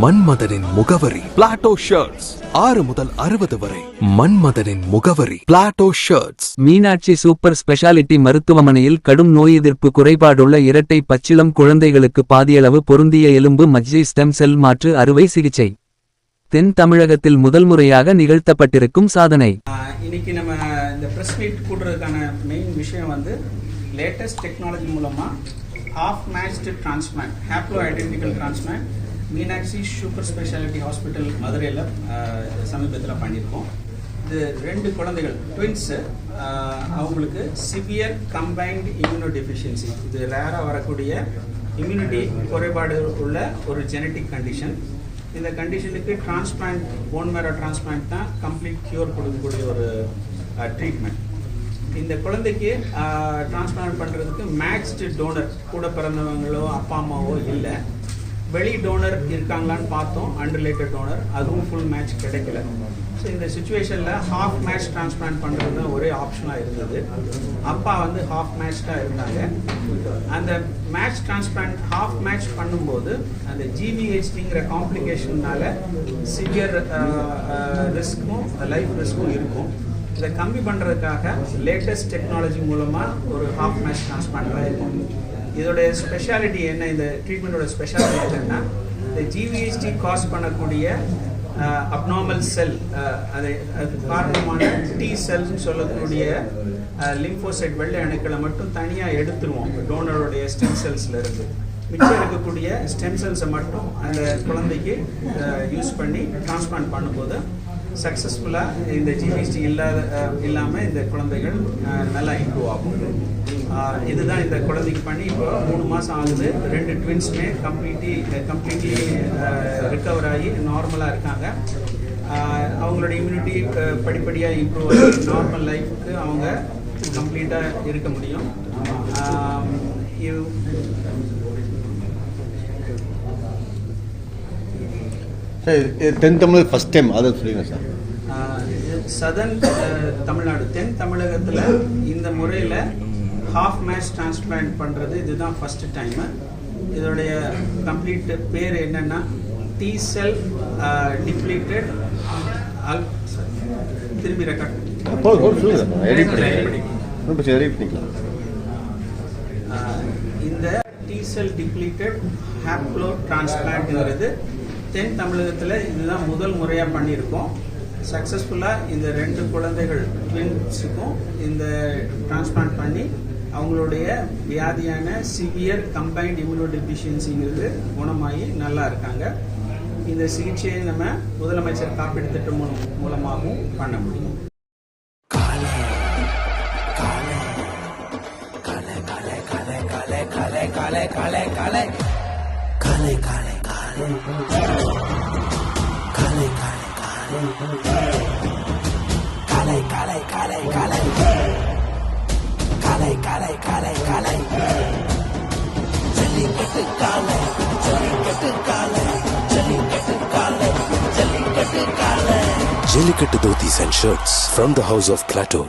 மன்மதனின் முகவரி Plato shirts. 6 முதல் 60 வரை. மன்மதனின் முகவரி Plato shirts. Meenakshi super speciality மருத்துவமனையில் கடும் நோய் எதிர்ப்பு குறைபாடுள்ள இரட்டை பச்சிளம் குழந்தைகளுக்கு பாதியளவு பொருந்திய எலும்பு மஜ்ஜை ஸ்டெம் செல் மாற்று அறுவை சிகிச்சை தென் தமிழகத்தில் முதல் முறையாக நிகழ்த்தப்பட்டிருக்கும் சாதனை. இன்னைக்கு நம்ம இந்த பிரஸ் மீட் கூடுறதுக்கான மெயின் விஷயம் வந்து லேட்டஸ்ட் டெக்னாலஜி மூலமா half matched transplant, haplo identical transplant Meenakshi super speciality hospital மதுரையில் சமீபத்தில் பண்ணியிருக்கோம். இது 2 குழந்தைகள் ட்வின்ஸு. அவங்களுக்கு சிவியர் கம்பைன்டு இம்யூனோ டெஃபிஷியன்சி, இது ரேராக வரக்கூடிய இம்யூனிட்டி குறைபாடு உள்ள ஒரு ஜெனட்டிக் கண்டிஷன். இந்த கண்டிஷனுக்கு டிரான்ஸ்பிளான்ட், போன் மேரோ டிரான்ஸ்பிளான்ட் தான் கம்ப்ளீட் க்யூர் கொடுக்கக்கூடிய ஒரு ட்ரீட்மெண்ட். இந்த குழந்தைக்கு டிரான்ஸ்பிளான்ட் பண்ணுறதுக்கு மேட்ச்டு டோனர், கூட பிறந்தவங்களோ அப்பா அம்மாவோ இல்லை. வெளி டோனர் இருக்காங்களான்னு பார்த்தோம், அன்ரிலேட்டட் டோனர், அதுவும் ஃபுல் மேட்ச் கிடைக்கல. ஸோ இந்த சுச்சுவேஷனில் ஹாஃப் மேட்ச் டிரான்ஸ்பிளான்ட் பண்ணுறது தான் ஒரே ஆப்ஷனாக இருந்தது. அப்பா வந்து ஹாஃப் மேட்ச்டாக இருந்தாங்க. அந்த மேட்ச் டிரான்ஸ்பிளான்ட் ஹாஃப் மேட்ச் பண்ணும்போது அந்த ஜிவிஹெச்டிங்கிற காம்ப்ளிகேஷன்னால சிவியர் ரிஸ்க்கும் லைஃப் ரிஸ்க்கும் இருக்கும். இதை கம்மி பண்ணுறதுக்காக லேட்டஸ்ட் டெக்னாலஜி மூலமாக ஒரு ஹாஃப் மேட்ச் டிரான்ஸ்பிளான்ட் பண்ணியிருக்கோம். இதோடைய ஸ்பெஷாலிட்டி என்ன, இந்த ட்ரீட்மெண்ட்டோட ஸ்பெஷாலிட்டி என்னன்னா, இந்த ஜிவிஹெச்டி காஸ் பண்ணக்கூடிய அப்நார்மல் செல், அதுக்கு காரணமான டி செல்ஸ்ன்னு சொல்லக்கூடிய லிம்போசைட் வெள்ளை அணுக்களை மட்டும் தனியாக எடுத்துருவோம் டோனருடைய ஸ்டெம் செல்ஸில் இருந்து. மிச்சம் இருக்கக்கூடிய ஸ்டெம் செல்ஸை மட்டும் அந்த குழந்தைக்கு யூஸ் பண்ணி டிரான்ஸ்பிளான்ட் பண்ணும்போது சக்ஸஸ்ஃபுல்லாக இந்த ஜிவிஹெச்டி இல்லாமல் இந்த குழந்தைகள் நல்லா இம்ப்ரூவ் ஆகும். இதுதான் இந்த குழந்தைக்கு பண்ணி இப்போ 3 மாதம் ஆகுது. 2 ட்வின்ஸுமே கம்ப்ளீட்லி ரிக்கவர் ஆகி நார்மலாக இருக்காங்க. அவங்களோட இம்யூனிட்டி படிப்படியாக இம்ப்ரூவ் ஆகி நார்மல் லைஃபுக்கு அவங்க கம்ப்ளீட்டாக இருக்க முடியும். தென் தமிழ் ஃபர்ஸ்ட் டைம் அதை சொல்லுங்க சார். சதர்ன் தமிழ்நாடு, தென் தமிழகத்தில் இந்த முறையில் ஹாஃப் மேட்ச் டிரான்ஸ்பிளான்ட் பண்ணுறது இதுதான் ஃபர்ஸ்ட் டைமு. இதோடைய கம்ப்ளீட் பேர் என்னென்னா டி செல் டிப்ளீட்டட் திரும்பி ரெக்கார்ட் இந்த டி செல் டிப்ளீட்டட் ஹேப்ளோ டிரான்ஸ்பிளான்ட்ங்கிறது தென் தமிழகத்தில் இதுதான் முதல் முறையாக பண்ணியிருக்கோம். சக்ஸஸ்ஃபுல்லாக இந்த 2 குழந்தைகள் ட்வின்ஸுக்கும் இந்த டிரான்ஸ்பிளான்ட் பண்ணி அவங்களுடைய வியாதியான சிவியர் கம்பைன்ட் இம்யூனோ டெஃபிஷியன்சிங்கிறது குணமாகி நல்லா இருக்காங்க. இந்த சிகிச்சையை நம்ம முதலமைச்சர் காப்பீடு திட்டம் மூலமாகவும் பண்ண முடியும். Jellikattu dhotis and shirts from the house of Plateau.